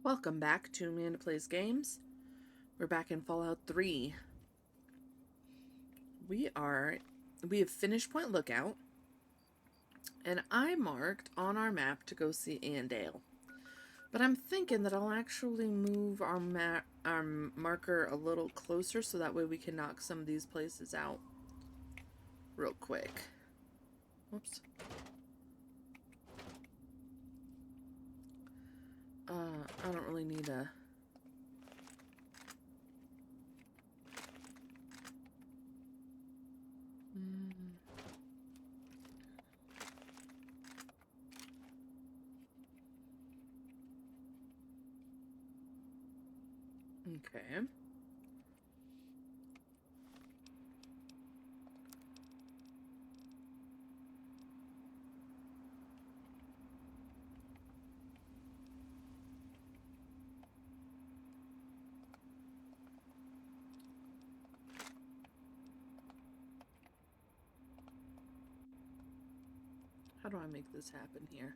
Welcome back to Amanda Plays Games. We're back in Fallout 3. We have finished Point Lookout, and I marked on our map to go see Andale. But I'm thinking that I'll actually move our marker a little closer so that way we can knock some of these places out real quick. Whoops. I don't really need a... Okay. How do I make this happen here?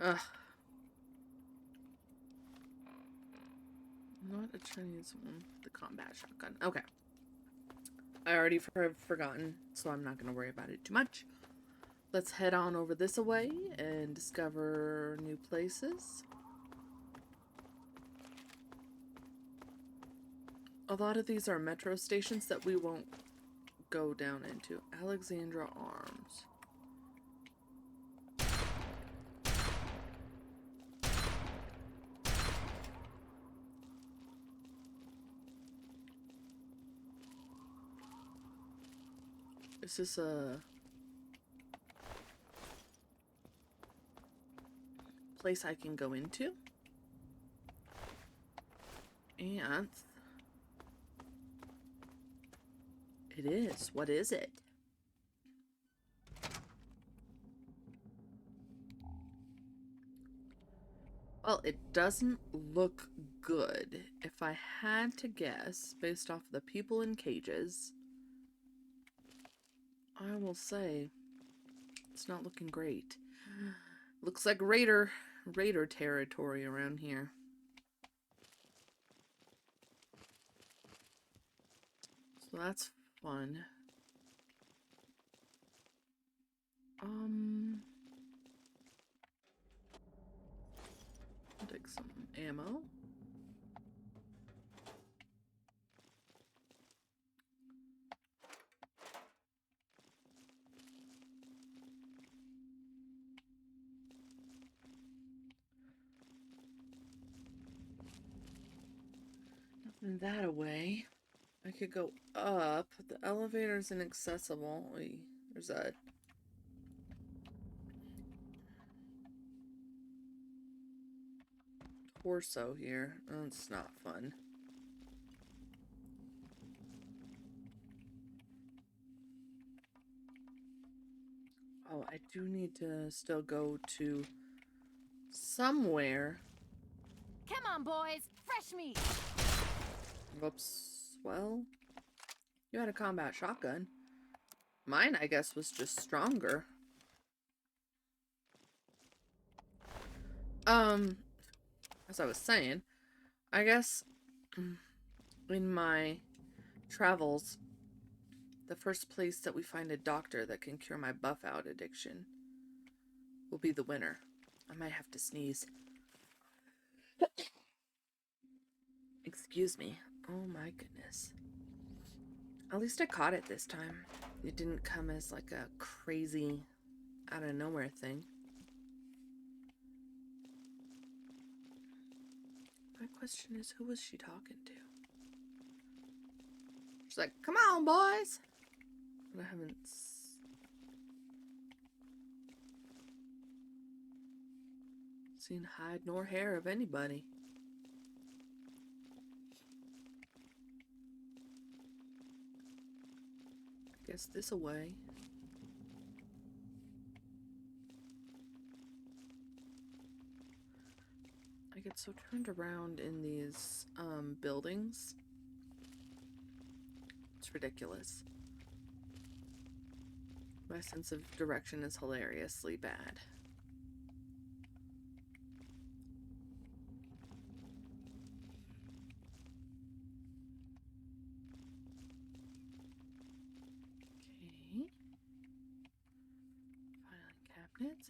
Ugh. Not a Chinese one. The combat shotgun. Okay. I already forgotten, so I'm not going to worry about it too much. Let's head on over this way and discover new places. A lot of these are metro stations that we won't go down into. Alexandra Arms. Is this a place I can go into? And it is. What is it? Well, it doesn't look good. If I had to guess, based off the people in cages, I will say it's not looking great. Looks like raider territory around here. So that's fun. I'll take some ammo. Nothing that away. I could go up. The elevator's inaccessible. There's a torso here. Oh, it's not fun. Oh, I do need to still go to somewhere. Come on, boys! Fresh meat! Whoops. Well, you had a combat shotgun. Mine, I guess, was just stronger. As I was saying, I guess in my travels, the first place that we find a doctor that can cure my buff out addiction will be the winner. I might have to sneeze. Excuse me. Oh my goodness. At least I caught it this time. It didn't come as like a crazy out of nowhere thing. My question is, who was she talking to? She's like, come on, boys! But I haven't seen hide nor hair of anybody. I guess this away. I get so turned around in these buildings. It's ridiculous. My sense of direction is hilariously bad.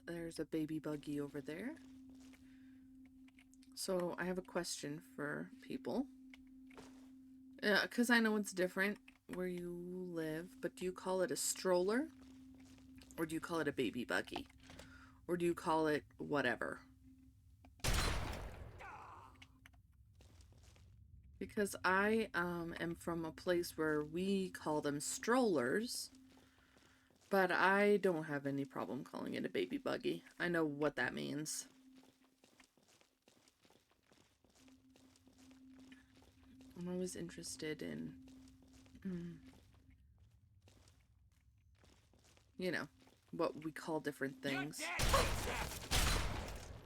There's a baby buggy over there. So I have a question for people. Because I know it's different where you live, but do you call it a stroller? Or do you call it a baby buggy? Or do you call it whatever? Because I am from a place where we call them strollers, but I don't have any problem calling it a baby buggy. I know what that means. I'm always interested in, you know, what we call different things.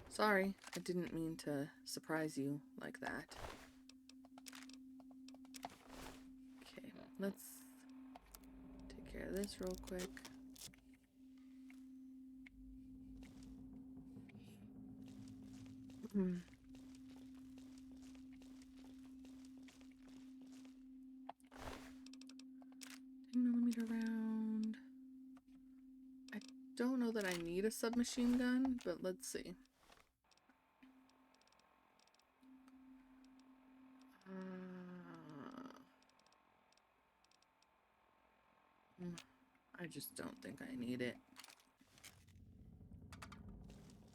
Sorry, I didn't mean to surprise you like that. Okay, let's take care of this real quick. Hmm. 10mm round. I don't know that I need a submachine gun, but let's see. I just don't think I need it.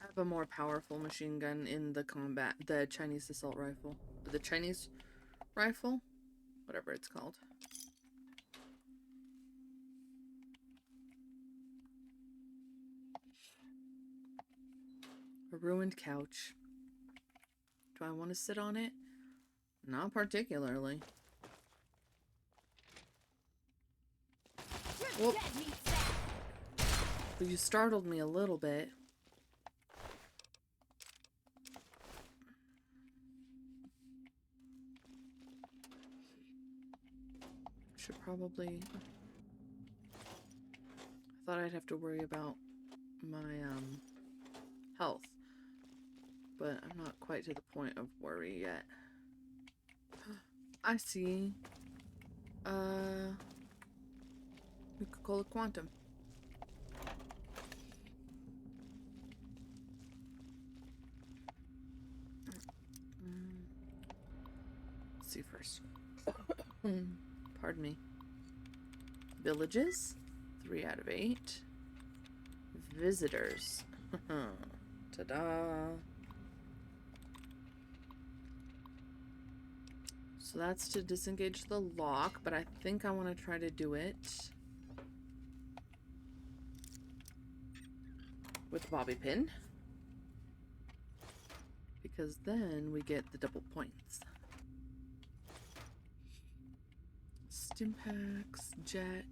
I have a more powerful machine gun in the Chinese assault rifle. The Chinese rifle? Whatever it's called. A ruined couch. Do I want to sit on it? Not particularly. Whoop. But you startled me a little bit. Should probably... I thought I'd have to worry about my health. But I'm not quite to the point of worry yet. I see. Coca-Cola Quantum. Let's see first. Pardon me. Villages. 3 out of 8. Visitors. Ta-da. So that's to disengage the lock, but I think I want to try to do it with the bobby pin, because then we get the double points. Stimpaks, jet,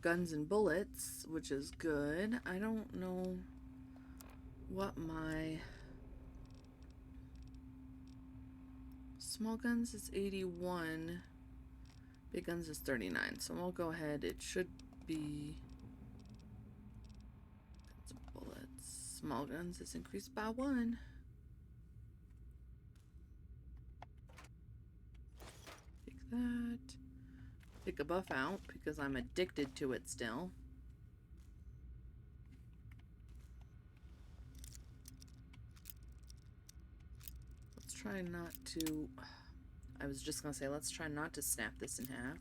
guns and bullets, which is good. I don't know what my small guns is 81, big guns is 39, so I'll go ahead. It should be guns and bullets. Small guns is increased by 1. Take that. Take a buff out because I'm addicted to it still. Let's try not to... I was just gonna say, let's try not to snap this in half.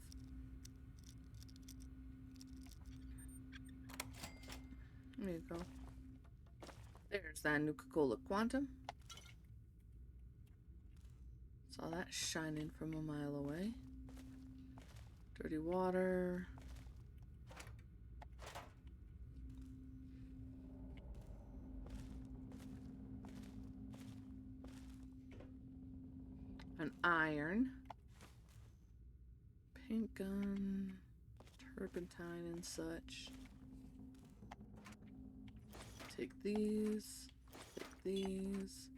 There you go. There's that Nuka-Cola Quantum. Saw that shining from a mile away. Dirty water. An iron. Paint gun. Turpentine and such. Take these. Take these.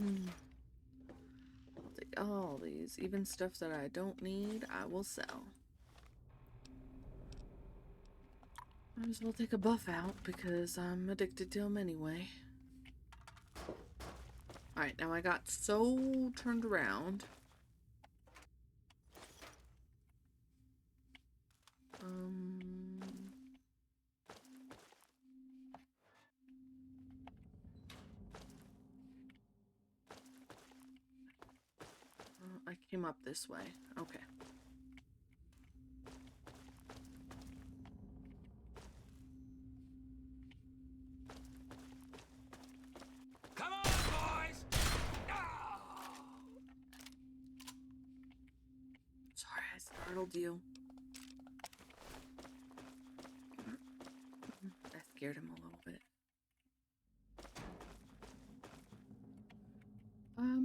I'll take all these. Even stuff that I don't need, I will sell. Might as well take a buff out because I'm addicted to them anyway. Alright, now I got so turned around. Came up this way. Okay. Come on, boys! Ah! Sorry, I startled you. I scared him a little bit.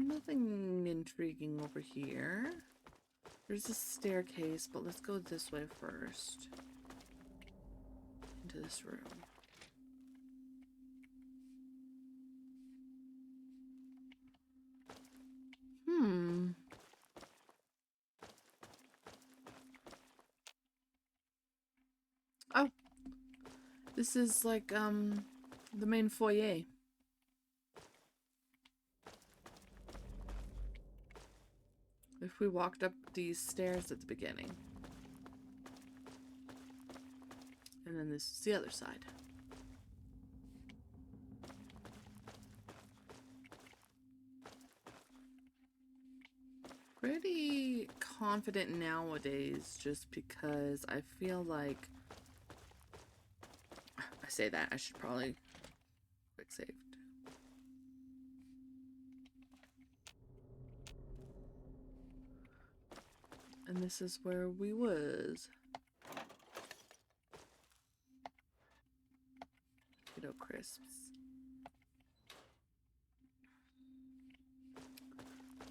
Nothing intriguing over here. There's a staircase, but let's go this way first. Into this room. Oh. This is like, the main foyer. If we walked up these stairs at the beginning. And then this is the other side. Pretty confident nowadays just because I feel like... I say that, I should probably quick saved. And this is where we was. Potato crisps.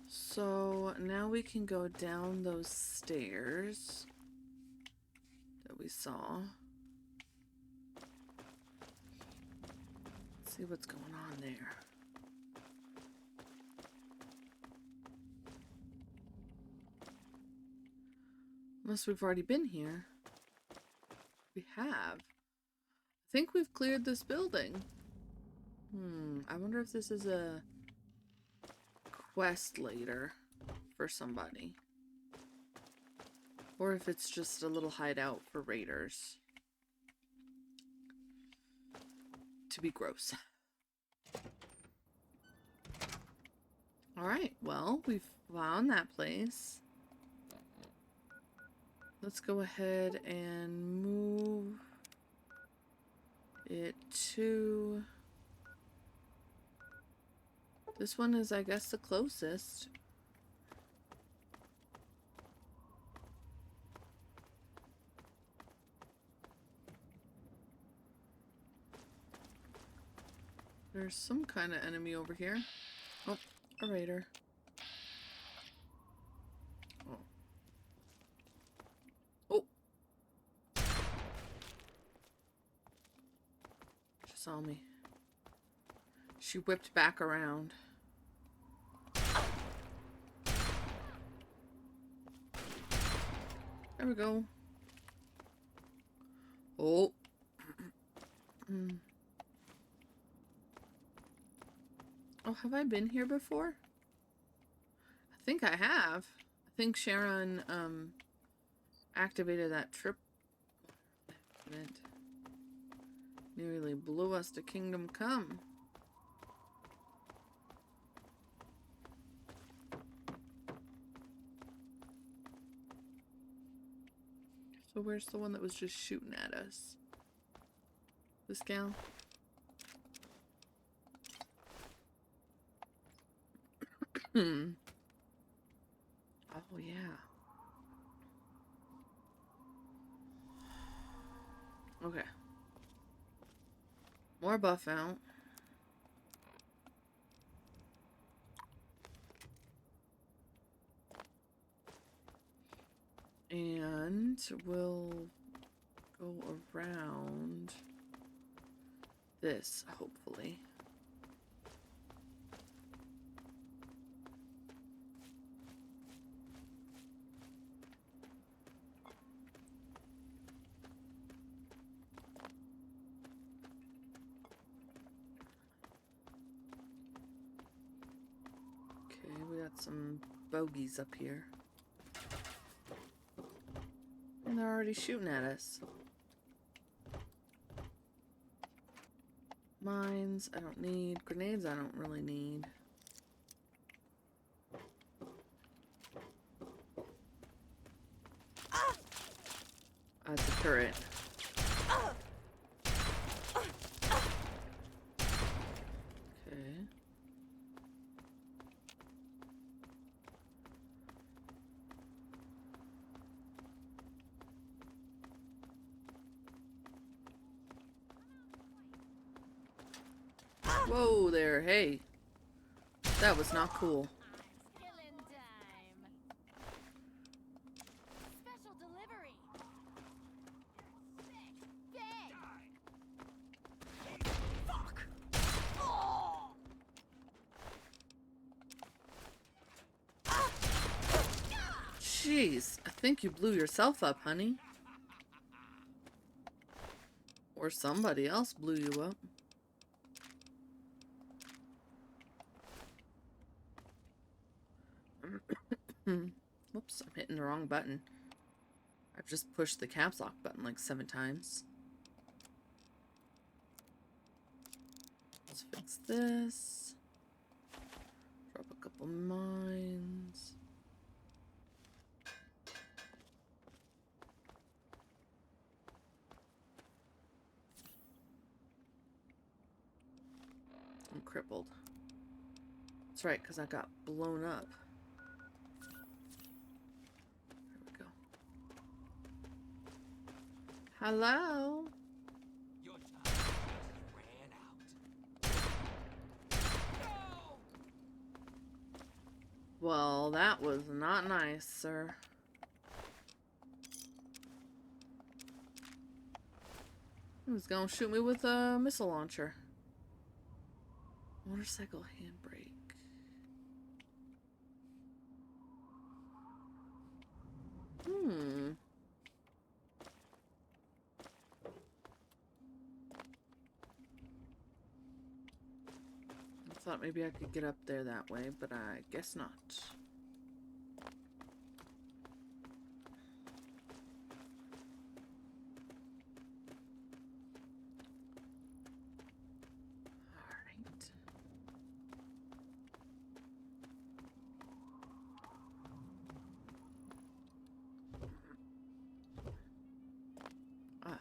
So now we can go down those stairs that we saw. Let's see what's going on there. Unless we've already been here. We have. I think we've cleared this building. I wonder if this is a quest later for somebody. Or if it's just a little hideout for raiders. To be gross. Alright, well, we've found that place. Let's go ahead and move it to... This one is, I guess, the closest. There's some kind of enemy over here. Oh, a raider. Oh. Oh. She saw me. She whipped back around. There we go. Oh. Oh, have I been here before? I think I have. I think Sharon, activated that trip event. Nearly blew us to Kingdom Come. So where's the one that was just shooting at us? This gal? Oh, yeah. Okay. More buff out. And we'll go around this, hopefully. Okay, we got some bogeys up here. And they're already shooting at us. Mines, I don't need. Grenades, I don't really need. It's a turret. Okay. Whoa there, hey. That was not cool. Killing time. Special delivery. Bang. Fuck. Oh. Jeez, I think you blew yourself up, honey. Or somebody else blew you up. Whoops, I'm hitting the wrong button. I've just pushed the caps lock button like 7 times. Let's fix this. Drop a couple mines. I'm crippled. That's right, because I got blown up. There we go. Hello? Your time just ran out. No! Well, that was not nice, sir. He was gonna shoot me with a missile launcher. Motorcycle handbrake. I thought maybe I could get up there that way, but I guess not. Alright. Ah.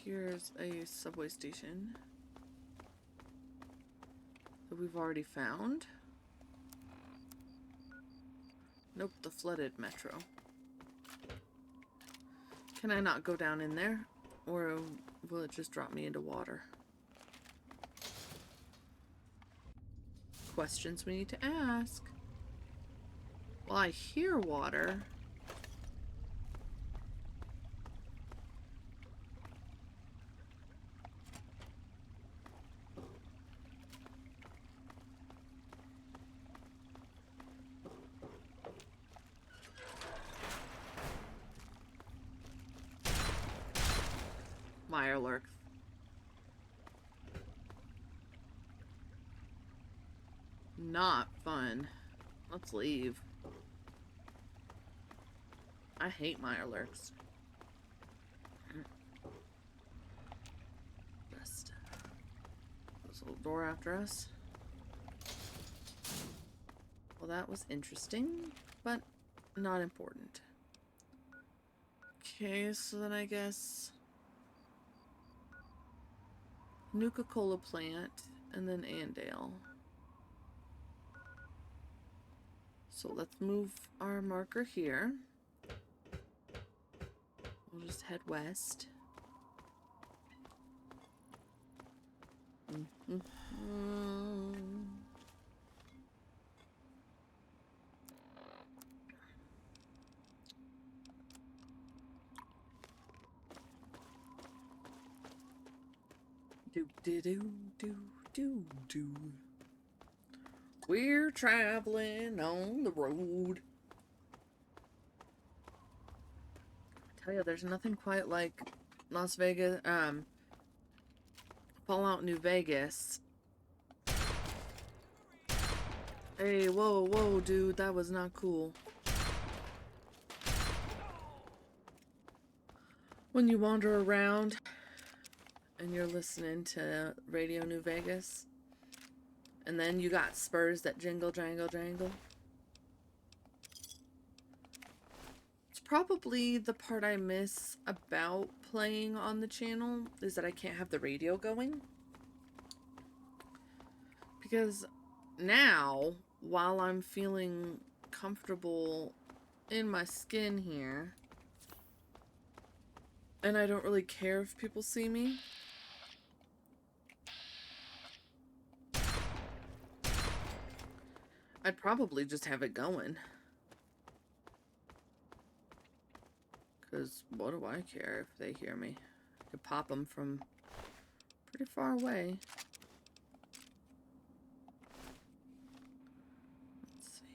Here's a subway station that we've already found. Nope, the flooded metro. Can I not go down in there? Or will it just drop me into water? Questions we need to ask. Well, I hear water. Mirelurk. Not fun. Let's leave. I hate Mirelurks. Just close the little door after us. Well, that was interesting, but not important. Okay, so then I guess Nuka-Cola plant and then Andale. So let's move our marker here. We'll just head west. Do do do do do do. We're traveling on the road. I tell you, there's nothing quite like Las Vegas, Fallout New Vegas. Hey, whoa, whoa, dude, that was not cool. When you wander around and you're listening to Radio New Vegas, and then you got spurs that jingle, jangle, jangle. It's probably the part I miss about playing on the channel is that I can't have the radio going. Because now, while I'm feeling comfortable in my skin here, and I don't really care if people see me, I'd probably just have it going. Because what do I care if they hear me? I could pop them from pretty far away. Let's see.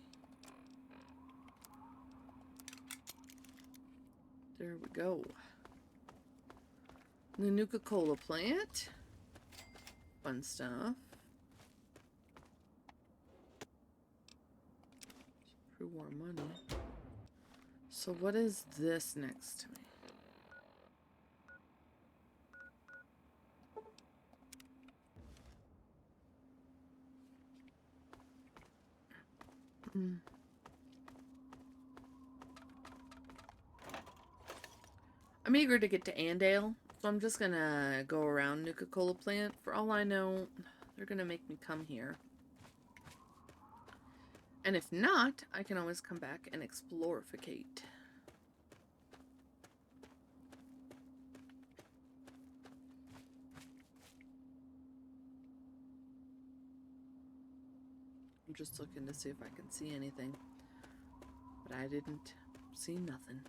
There we go. The Nuka-Cola plant. Fun stuff. More money. So what is this next to me? I'm eager to get to Andale, so I'm just gonna go around Nuka-Cola plant. For all I know, they're gonna make me come here. And if not, I can always come back and explorificate. I'm just looking to see if I can see anything. But I didn't see nothing.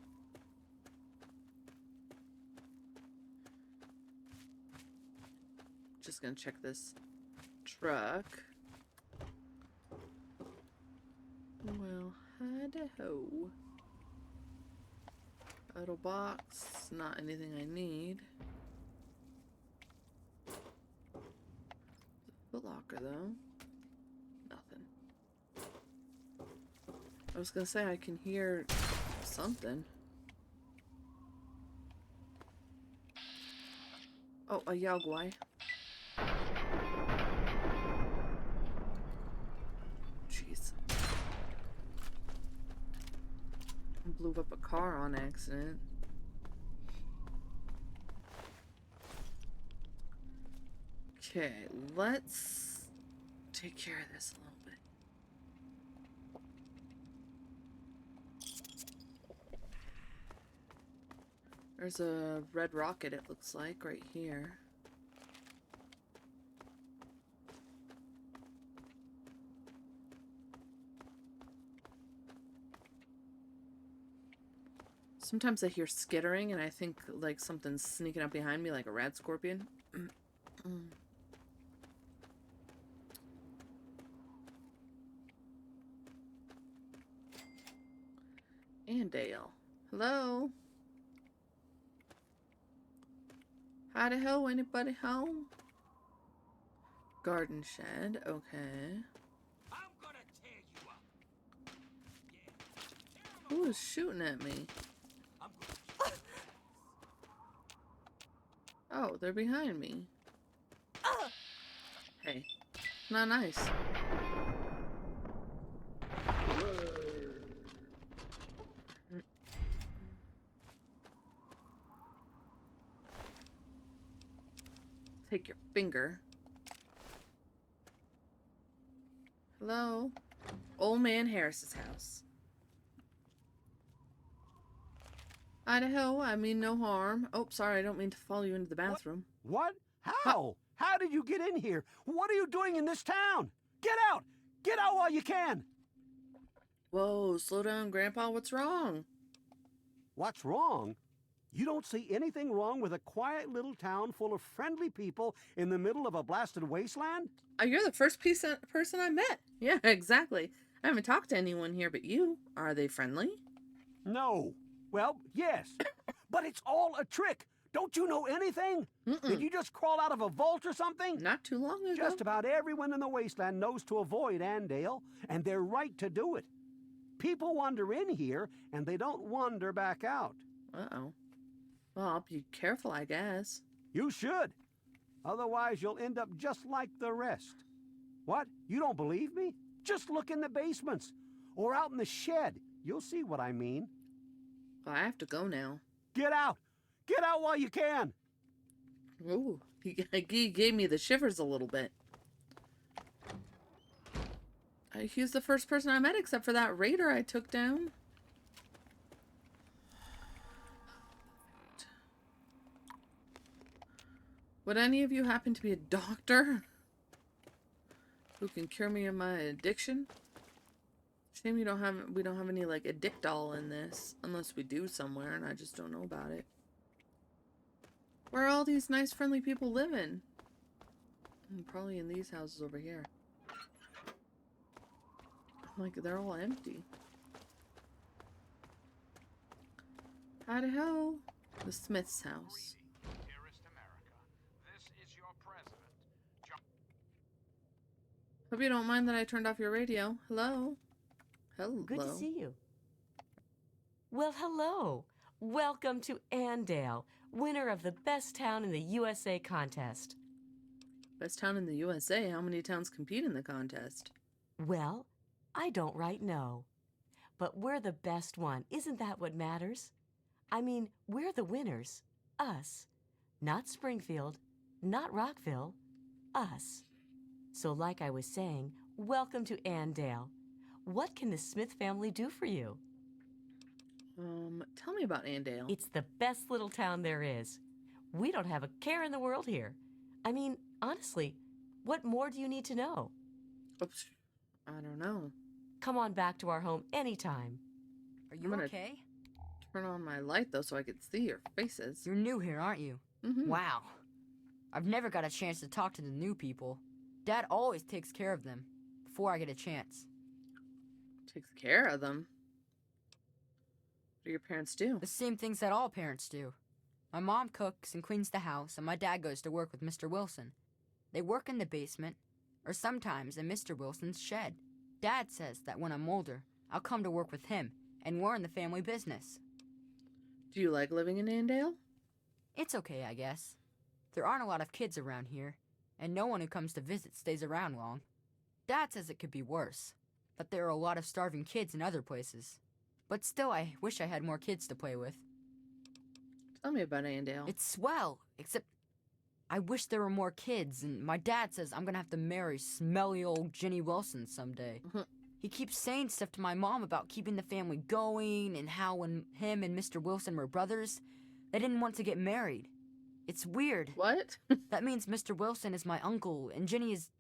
Just gonna check this truck. Well, hi-de-ho. Auto box, not anything I need. Foot locker though. Nothing. I was gonna say I can hear something. Oh, a Yaogwai. Jeez. Blew up a car on accident. Okay, let's take care of this a little bit. There's a red rocket, it looks like, right here. Sometimes I hear skittering and I think like something's sneaking up behind me like a rad scorpion. Andale. Hello? Hi-de-ho, anybody home? Garden shed, okay. I'm gonna tear you up. Yeah. Who is shooting at me? I'm gonna Oh, they're behind me. Hey, not nice. Take your finger. Hello? Old Man Harris's house. Idaho, I mean no harm. Oh, sorry, I don't mean to follow you into the bathroom. What? How? How did you get in here? What are you doing in this town? Get out! Get out while you can! Whoa, slow down, Grandpa. What's wrong? What's wrong? You don't see anything wrong with a quiet little town full of friendly people in the middle of a blasted wasteland? You're the first person I met. Yeah, exactly. I haven't talked to anyone here but you. Are they friendly? No. Well, yes. But it's all a trick. Don't you know anything? Did you just crawl out of a vault or something? Not too long ago. Just about everyone in the wasteland knows to avoid Andale, and they're right to do it. People wander in here, and they don't wander back out. Uh-oh. Well, I'll be careful, I guess. You should. Otherwise, you'll end up just like the rest. What? You don't believe me? Just look in the basements or out in the shed. You'll see what I mean. Well, I have to go now. Get out! Get out while you can! Ooh, he gave me the shivers a little bit. He was the first person I met except for that raider I took down. Would any of you happen to be a doctor who can cure me of my addiction? Shame we don't have any like addictol in this, unless we do somewhere and I just don't know about it. Where are all these nice friendly people living? Probably in these houses over here. Like they're all empty. Howdy ho. The Smith's house. Dearest America, this is your president. Hope you don't mind that I turned off your radio. Hello? Hello? Good to see you. Well, hello. Welcome to Andale, winner of the Best Town in the USA contest. Best town in the USA? How many towns compete in the contest? Well, I don't right know. But we're the best one. Isn't that what matters? I mean, we're the winners. Us. Not Springfield. Not Rockville. Us. So like I was saying, welcome to Andale. What can the Smith family do for you? Tell me about Andale. It's the best little town there is. We don't have a care in the world here. I mean, honestly, what more do you need to know? Oops. I don't know. Come on back to our home anytime. Are I'm you gonna- okay? Turn on my light though so I can see your faces. You're new here, aren't you? Mm-hmm. Wow. I've never got a chance to talk to the new people. Dad always takes care of them before I get a chance. Takes care of them. What do your parents do? The same things that all parents do. My mom cooks and cleans the house, and my dad goes to work with Mr. Wilson. They work in the basement, or sometimes in Mr. Wilson's shed. Dad says that when I'm older, I'll come to work with him, and we're in the family business. Do you like living in Andale? It's okay, I guess. There aren't a lot of kids around here, and no one who comes to visit stays around long. Dad says it could be worse, that there are a lot of starving kids in other places. But still, I wish I had more kids to play with. Tell me about Andale. It's swell, except I wish there were more kids, and my dad says I'm gonna have to marry smelly old Ginny Wilson someday. He keeps saying stuff to my mom about keeping the family going, and how when him and Mr. Wilson were brothers, they didn't want to get married. It's weird. What? That means Mr. Wilson is my uncle, and Ginny is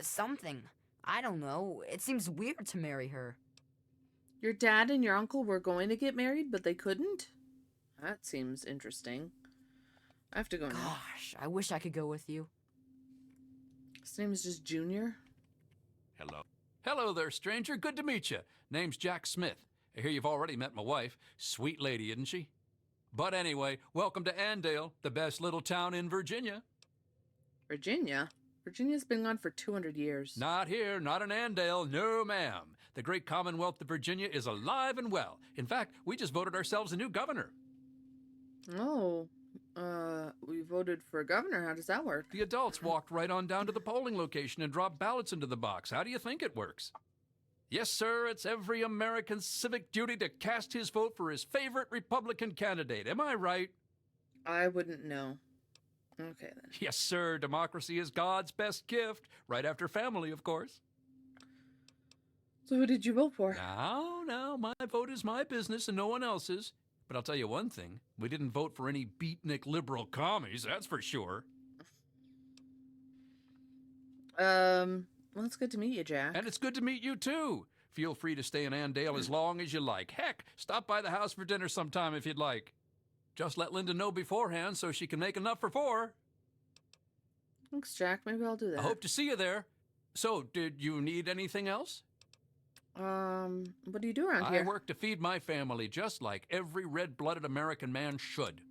something. I don't know. It seems weird to marry her. Your dad and your uncle were going to get married, but they couldn't? That seems interesting. I have to go now. Gosh, I wish I could go with you. His name is just Junior. Hello. Hello there, stranger. Good to meet you. Name's Jack Smith. I hear you've already met my wife. Sweet lady, isn't she? But anyway, welcome to Andale, the best little town in Virginia. Virginia? Virginia's been gone for 200 years. Not here, not in Andale, no ma'am. The great Commonwealth of Virginia is alive and well. In fact, we just voted ourselves a new governor. Oh, we voted for a governor. How does that work? The adults walked right on down to the polling location and dropped ballots into the box. How do you think it works? Yes, sir, it's every American's civic duty to cast his vote for his favorite Republican candidate. Am I right? I wouldn't know. Okay, then. Yes, sir, democracy is God's best gift, right after family, of course. So who did you vote for? No, my vote is my business and no one else's. But I'll tell you one thing, we didn't vote for any beatnik liberal commies, that's for sure. Well, it's good to meet you, Jack. And it's good to meet you, too. Feel free to stay in Andale as long as you like. Heck, stop by the house for dinner sometime if you'd like. Just let Linda know beforehand so she can make enough for 4. Thanks, Jack. Maybe I'll do that. I hope to see you there. So, did you need anything else? What do you do around I here? work to feed my family just like every red-blooded American man should.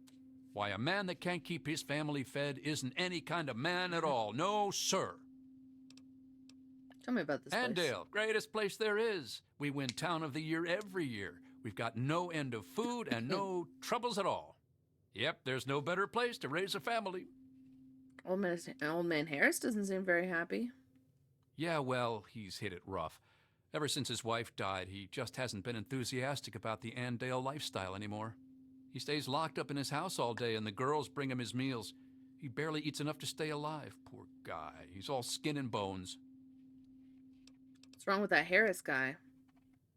Why, a man that can't keep his family fed isn't any kind of man at all. No, sir. Tell me about this place. Andale, greatest place there is. We win Town of the Year every year. We've got no end of food and no troubles at all. Yep, there's no better place to raise a family. Old man Harris doesn't seem very happy. Yeah, well, he's hit it rough. Ever since his wife died, he just hasn't been enthusiastic about the Andale lifestyle anymore. He stays locked up in his house all day, and the girls bring him his meals. He barely eats enough to stay alive. Poor guy. He's all skin and bones. What's wrong with that Harris guy?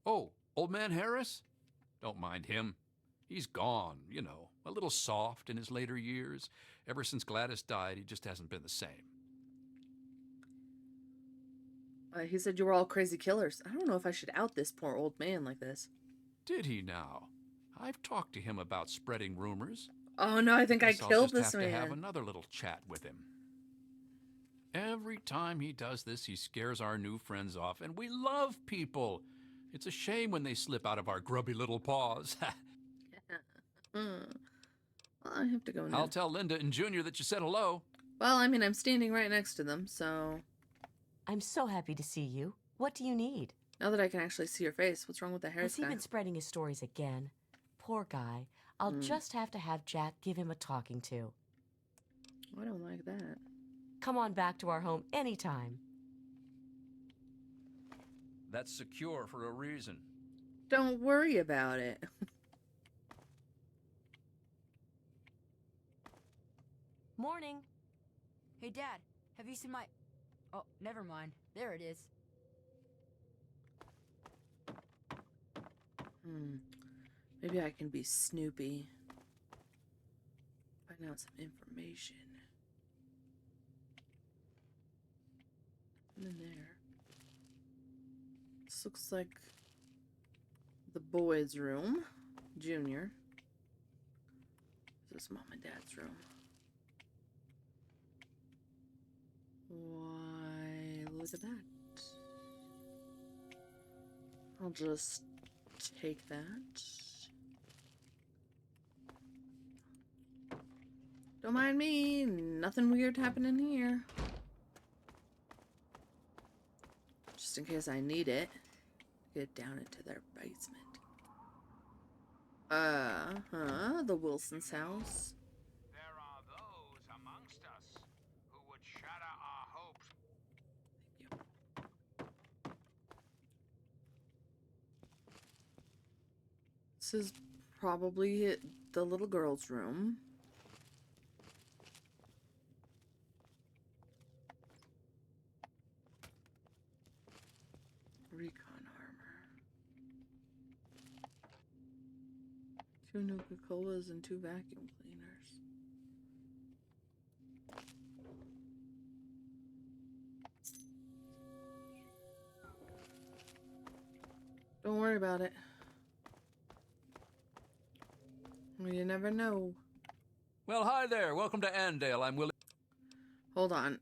Oh, old man Harris? Don't mind him. He's gone, you know, a little soft in his later years. Ever since Gladys died, he just hasn't been the same. He said you were all crazy killers. I don't know if I should out this poor old man like this. Did he now? I've talked to him about spreading rumors. Oh no, I think I Guess I'll killed just this have to have man. another little chat with him. Every time he does this, he scares our new friends off, and we love people. It's a shame when they slip out of our grubby little paws. Well, I have to go now. I'll tell Linda and Junior that you said hello. Well, I mean, I'm standing right next to them, so I'm so happy to see you. What do you need? now that I can actually see your face, what's wrong with the Harris Has he guy? been spreading his stories again? Poor guy. I'll just have to have Jack give him a talking to. I don't like that. Come on back to our home anytime. That's secure for a reason. Don't worry about it. Morning. Hey, Dad, have you seen my... Oh, never mind. There it is. Maybe I can be Snoopy. Find out some information. And in there. This looks like the boys' room. Junior. This is Mom and Dad's room. Why, look at that. I'll just take that. Don't mind me. Nothing weird happening here. Just in case I need it. Get down into their basement. The Wilson's house. There are those amongst us who would shatter our hopes. This is probably the little girl's room. Recon armor. 2 Nuka-Colas and 2 vacuum cleaners. Don't worry about it. You never know. Well, hi there. Welcome to Andale. I'm Willie. Hold on.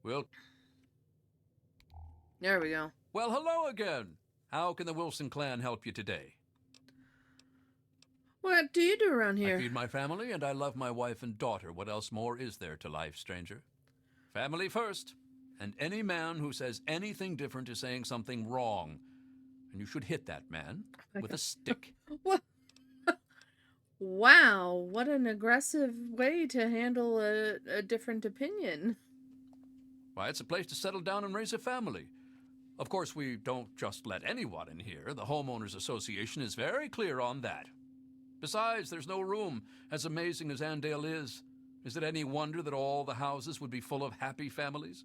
Well, There we go. hello again. How can the Wilson clan help you today? What do you do around I here? feed my family, and I love my wife and daughter. What else more is there to life, stranger? Family first. And any man who says anything different is saying something wrong. And you should hit that man with a stick. What? Wow, what an aggressive way to handle a different opinion. Why, it's a place to settle down and raise a family. Of course, we don't just let anyone in here. The Homeowners Association is very clear on that. Besides, there's no room. As amazing as Andale is it any wonder that all the houses would be full of happy families?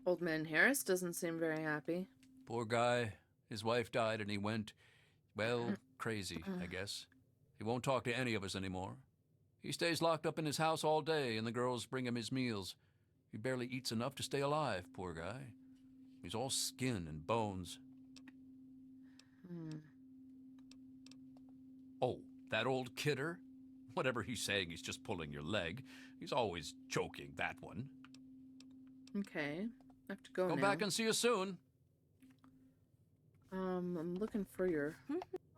Old man Harris doesn't seem very happy. Poor guy. His wife died and he went, well, crazy, I guess. He won't talk to any of us anymore. He stays locked up in his house all day, and the girls bring him his meals. He barely eats enough to stay alive, poor guy. He's all skin and bones. Oh, that old kidder? Whatever he's saying, he's just pulling your leg. He's always joking, that one. Okay, I have to go Go now. back and see you soon. I'm looking for your...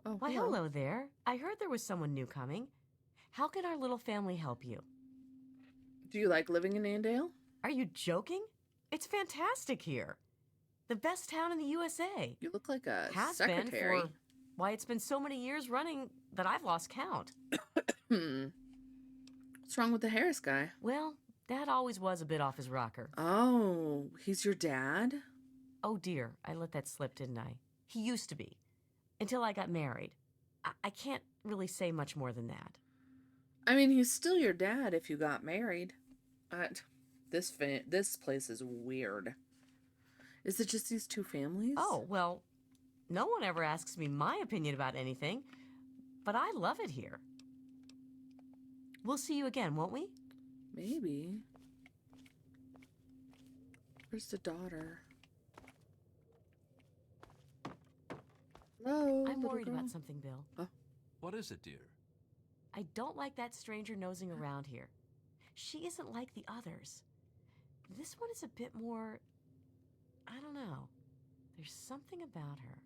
Oh, Why, hello there. I heard there was someone new coming. How can our little family help you? Do you like living in Andale? Are you joking? It's fantastic here. The best town in the USA. You look like a Has secretary. been for... Why, it's been so many years running that I've lost count. What's wrong with the Harris guy? Well, Dad always was a bit off his rocker. Oh, he's your dad? Oh dear, I let that slip, didn't I? He used to be. Until I got married. I can't really say much more than that. I mean, he's still your dad if you got married. This place is weird. Is it just these two families? Oh, well, no one ever asks me my opinion about anything, but I love it here. We'll see you again, won't we? Maybe. Where's the daughter? Hello, I'm little worried girl. about something, Bill. Oh, What is it, dear? I don't like that stranger nosing around here. She isn't like the others. This one is a bit more... I don't know. There's something about her.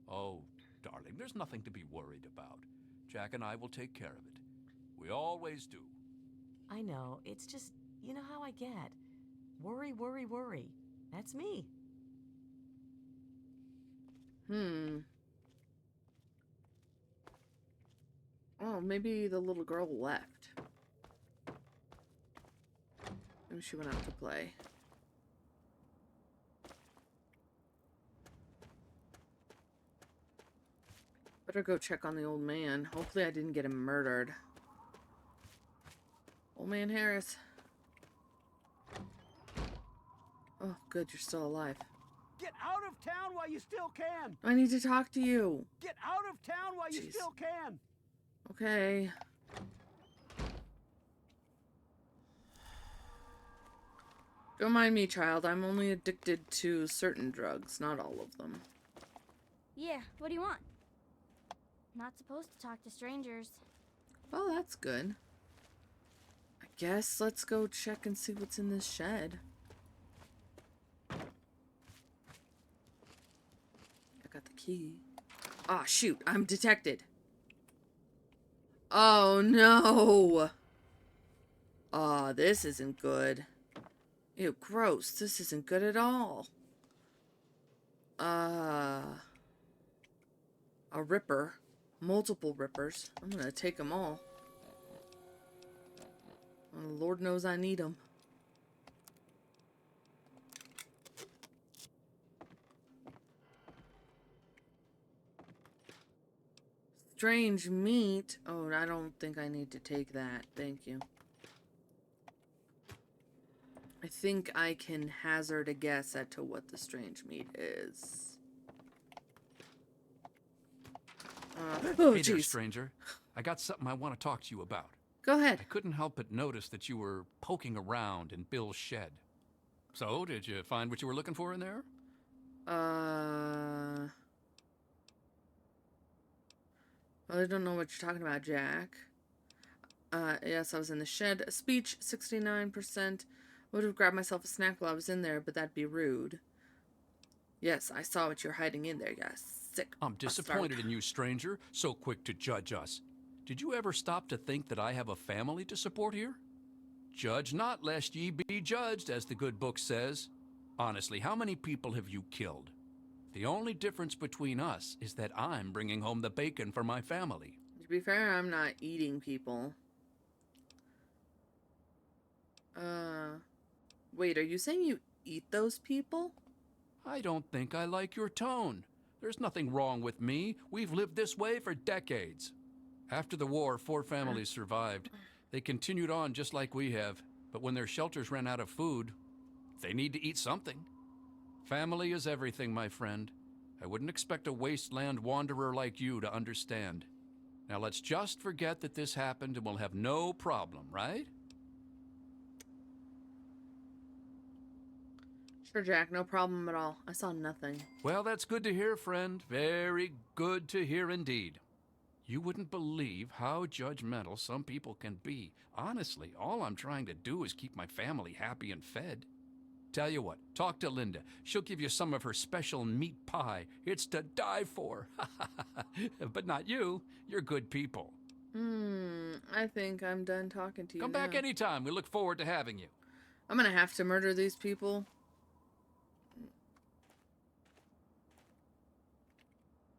Oh, darling, there's nothing to be worried about. Jack and I will take care of it. We always do. I know, it's just, you know how I get. Worry, worry, worry. That's me. Oh, maybe the little girl left. Maybe she went out to play. Better go check on the old man. Hopefully I didn't get him murdered. Old man Harris. Oh, good, you're still alive. Get out of town while you still can. I need to talk to you. Get out of town while you Jeez. still can. Okay. Don't mind me, child. I'm only addicted to certain drugs, not all of them. Yeah, what do you want? Not supposed to talk to strangers. Well, that's good. I guess let's go check and see what's in this shed. I got the key. Ah, shoot. I'm detected. Oh, no. Oh, this isn't good. Ew, gross. This isn't good at all. A ripper. Multiple rippers. I'm gonna take them all. Oh, Lord knows I need them. Strange meat. Oh, I don't think I need to take that. Thank you. I think I can hazard a guess as to what the strange meat is. Oh, Hey there, jeez. stranger. I got something I want to talk to you about. Go ahead. I couldn't help but notice that you were poking around in Bill's shed. So, did you find what you were looking for in there? Well, I don't know what you're talking about, Jack. Yes, I was in the shed. Speech, 69%. Would have grabbed myself a snack while I was in there, but that'd be rude. Yes, I saw what you're hiding in there, yes. Sick I'm disappointed in you, stranger, so quick to judge us. Did you ever stop to think that I have a family to support here? Judge not, lest ye be judged, as the good book says. Honestly, how many people have you killed? The only difference between us is that I'm bringing home the bacon for my family. To be fair, I'm not eating people. Wait, are you saying you eat those people? I don't think I like your tone. There's nothing wrong with me. We've lived this way for decades. After the war, 4 families survived. They continued on just like we have, but when their shelters ran out of food, they need to eat something. Family is everything, my friend. I wouldn't expect a wasteland wanderer like you to understand. Now let's just forget that this happened and we'll have no problem, right? Sure, Jack, no problem at all. I saw nothing. Well, that's good to hear, friend. Very good to hear indeed. You wouldn't believe how judgmental some people can be. Honestly, all I'm trying to do is keep my family happy and fed. Tell you what, talk to Linda. She'll give you some of her special meat pie. It's to die for. But not you. You're good people. I think I'm done talking to you Come now. back anytime. We look forward to having you. I'm gonna have to murder these people.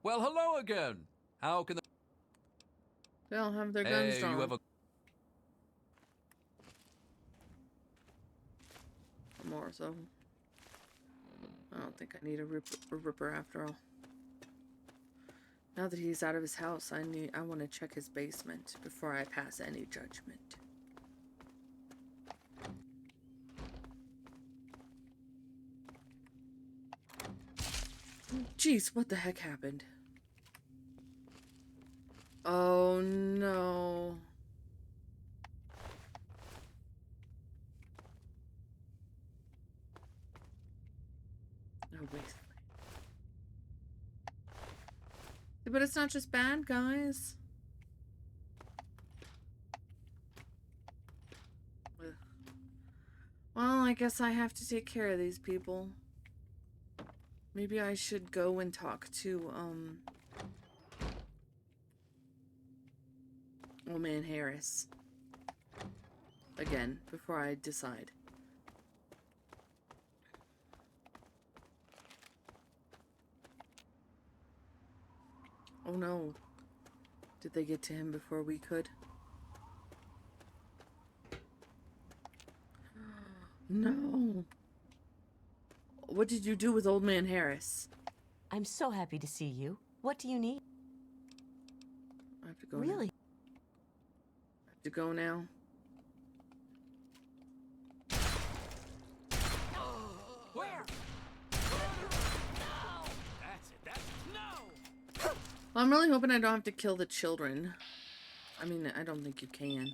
Well, hello again. How can the... They all have their guns drawn. you have a... More so. I don't think I need a ripper after all. Now that he's out of his house, I want to check his basement before I pass any judgment. Jeez, what the heck happened? Oh no. No wasteland. But it's not just bad guys. Ugh. Well, I guess I have to take care of these people. Maybe I should go and talk to, old man Harris. Again, before I decide. Oh no. Did they get to him before we could? No. What did you do with old man Harris? I'm so happy to see you. What do you need? I have to go Really? now. I have to go now. Where? No! That's it. That's it. No! Well, I'm really hoping I don't have to kill the children. I mean, I don't think you can.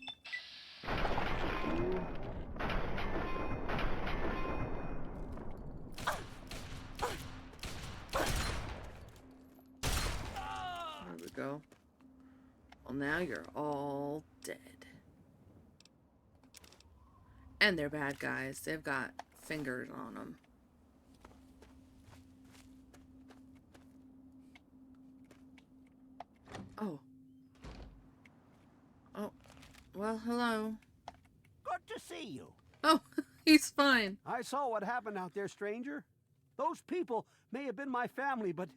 There we go. Well, now you're all dead. And they're bad guys. They've got fingers on them. Oh. Oh. Well, hello. Good to see you. Oh, he's fine. I saw what happened out there, stranger. Those people may have been my family, but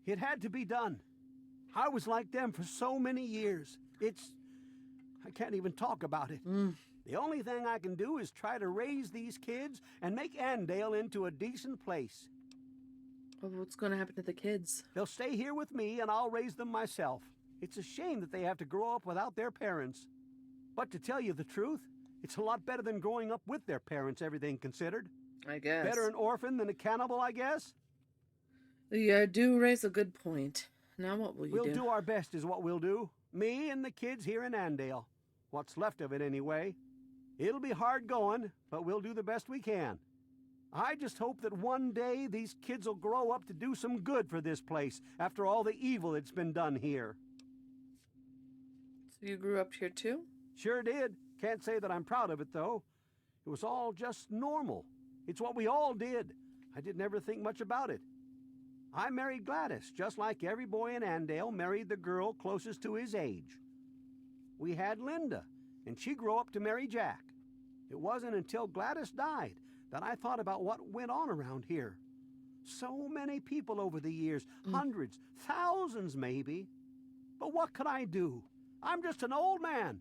it had to be done. I was like them for so many years. I can't even talk about it. The only thing I can do is try to raise these kids and make Andale into a decent place. Well, what's going to happen to the kids? They'll stay here with me and I'll raise them myself. It's a shame that they have to grow up without their parents. But to tell you the truth, it's a lot better than growing up with their parents, everything considered. I guess. Better an orphan than a cannibal, I guess. You do raise a good point. Now what will you We'll do? do our best is what we'll do. Me and the kids here in Andale. What's left of it anyway. It'll be hard going, but we'll do the best we can. I just hope that one day these kids will grow up to do some good for this place after all the evil that's been done here. So you grew up here too? Sure did. Can't say that I'm proud of it, though. It was all just normal. It's what we all did. I didn't ever think much about it. I married Gladys, just like every boy in Andale married the girl closest to his age. We had Linda, and she grew up to marry Jack. It wasn't until Gladys died that I thought about what went on around here. So many people over the years, hundreds, thousands maybe. But what could I do? I'm just an old man.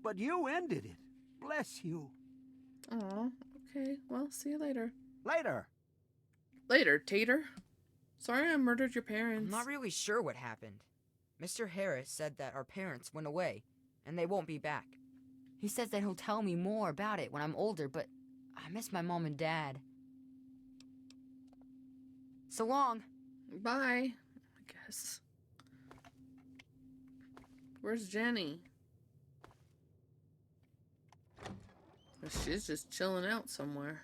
But you ended it. Bless you. Aw, okay. Well, see you later. Later. Later, Tater. Sorry I murdered your parents. I'm not really sure what happened. Mr. Harris said that our parents went away, and they won't be back. He says that he'll tell me more about it when I'm older, but I miss my mom and dad. So long. Bye, I guess. Where's Jenny? Well, she's just chilling out somewhere.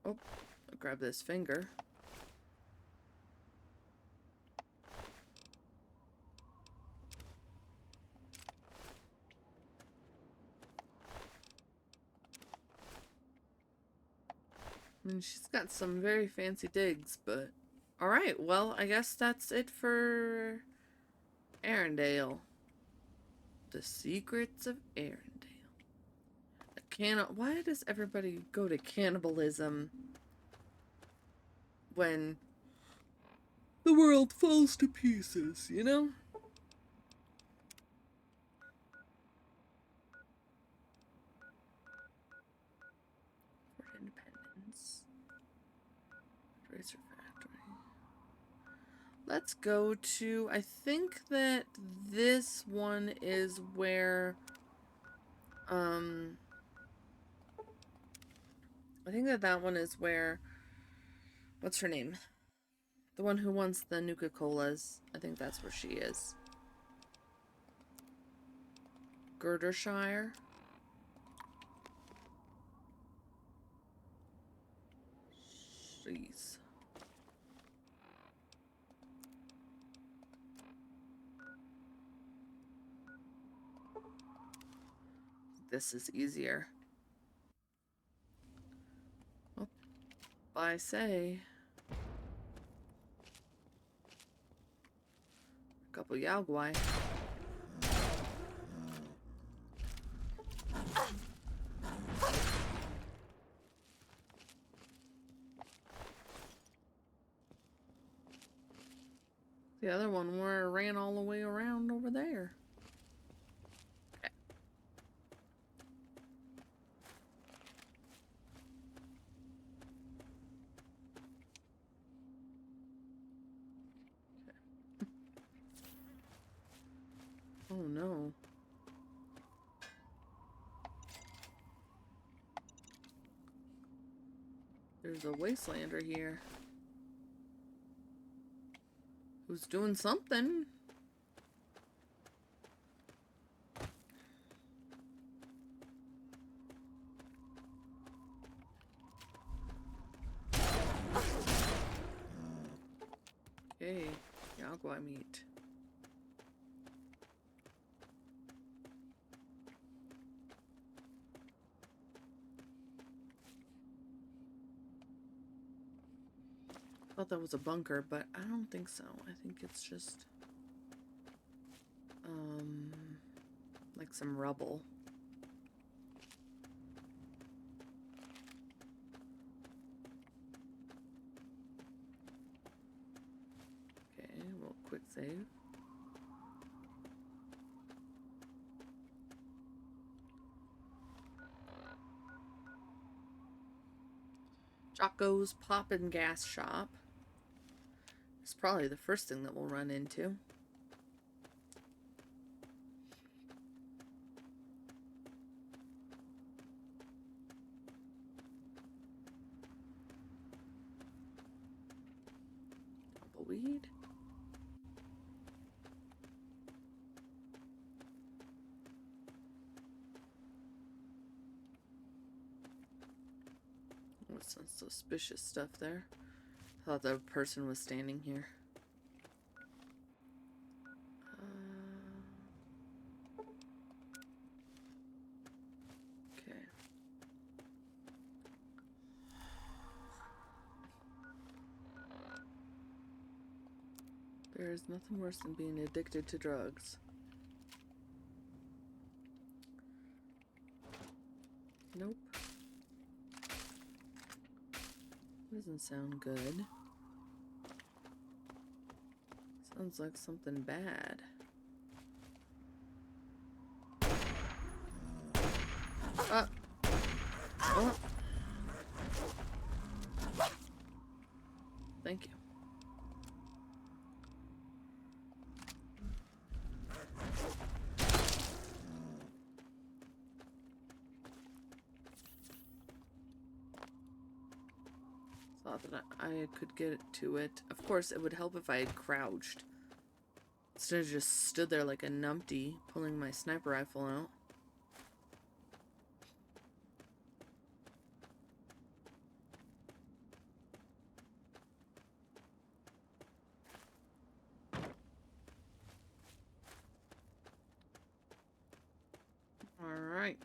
Oh, I'll grab this finger. I mean, she's got some very fancy digs, but... Alright, well, I guess that's it for... Arendelle. The Secrets of Arendelle. Why does everybody go to cannibalism when the world falls to pieces, you know? Let's go to, I think that this one is where, I think that that one is where, what's her name? The one who wants the Nuka-Colas. I think that's where she is. Girdershire. Jeez. This is easier. Well, I say. A couple Yaogwai. The other one ran all the way around over there. Okay. Oh no. There's a wastelander here. Who's doing something? Okay, Yaogwai meat. Thought that was a bunker, but I don't think so. I think it's just like some rubble. Okay, we'll quick save. Jocko's Poppin' Gas Shop. It's probably the first thing that we'll run into. Tumbleweed. What's some suspicious stuff there? Thought the person was standing here. Okay. There's nothing worse than being addicted to drugs. Nope. Doesn't sound good. Sounds like something bad. Oh. Thank you. Thought that I could get to it. Of course, it would help if I had crouched. Instead of just stood there like a numpty, pulling my sniper rifle out. Alright.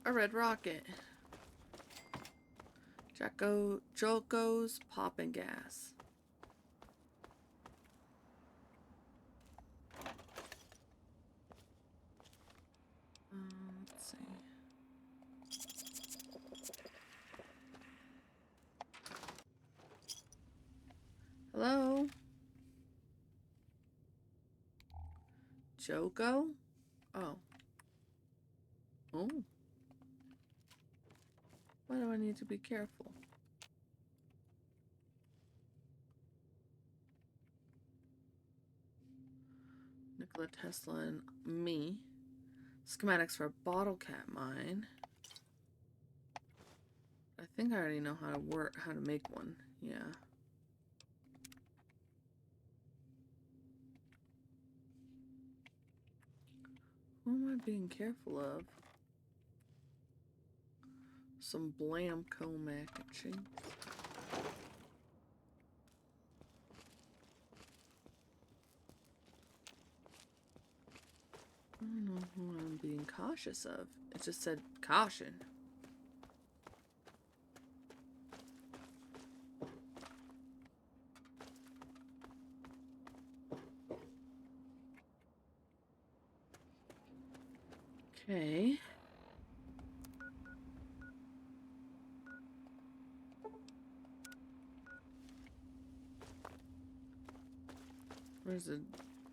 A red rocket. Jocko's Poppin' Gas. Let's see. Hello? Joko? Oh. Oh. Why do I need to be careful? Nikola Tesla and me. Schematics for a bottle cap mine. I think I already know how to make one. Yeah. Who am I being careful of? Some Blamco mac and cheese. I don't know who I'm being cautious of. It just said caution. Okay. There's a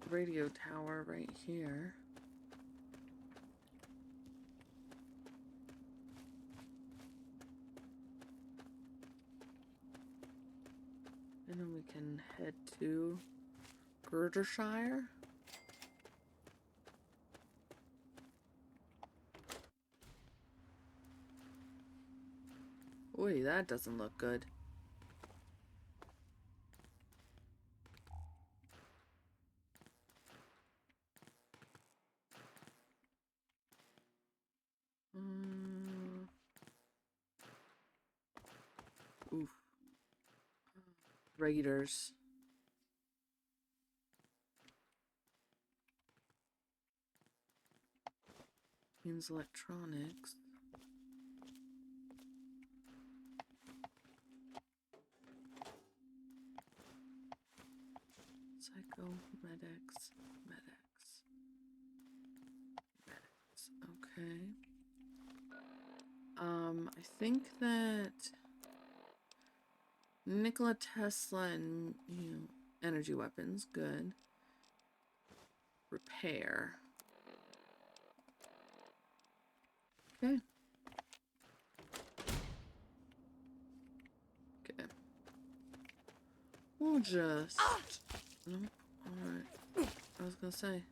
radio tower right here. And then we can head to Girdershire. Oy, that doesn't look good. Oof. Raiders. Means electronics. Psycho, medics, medics. Okay. I think that Nikola Tesla and, energy weapons, good. Repair. Okay. Okay. We'll just... Nope. Alright. I was gonna say.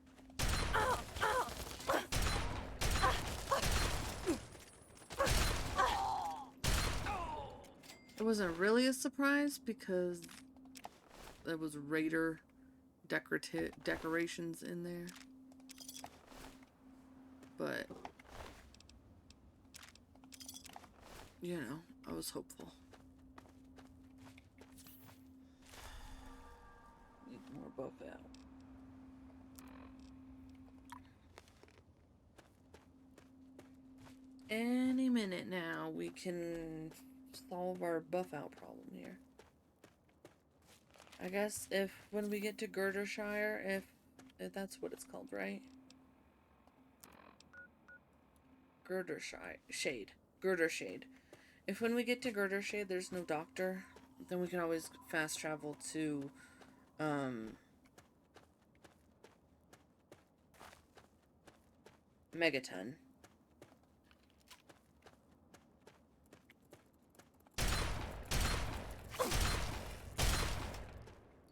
It wasn't really a surprise because there was Raider decorations in there. But, I was hopeful. Need more buff out. Any minute now, we can solve our buff out problem here. I guess when we get to Girdershire, if that's what it's called, right? Girdershade. If when we get to Girdershade there's no doctor, then we can always fast travel to, Megaton.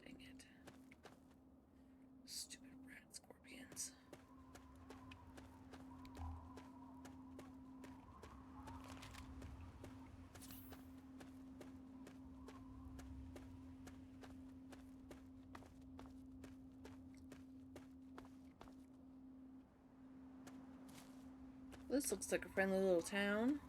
Dang it. Stupid rat scorpions. This looks like a friendly little town.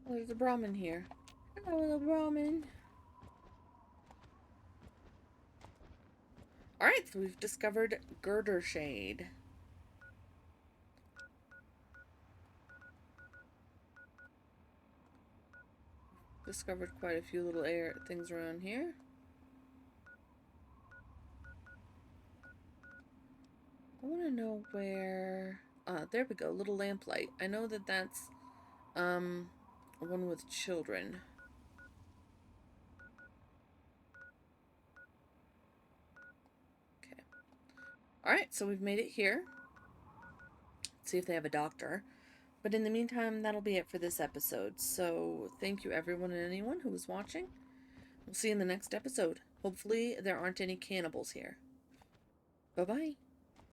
Oh, there's a Brahmin here. Hello, little Brahmin. Alright, so we've discovered Girdershade. Discovered quite a few little things around here. I want to know where... there we go, little lamplight. I know that that's, one with children. Okay. Alright, so we've made it here. Let's see if they have a doctor. But in the meantime, that'll be it for this episode. So thank you everyone and anyone who was watching. We'll see you in the next episode. Hopefully there aren't any cannibals here. Bye-bye.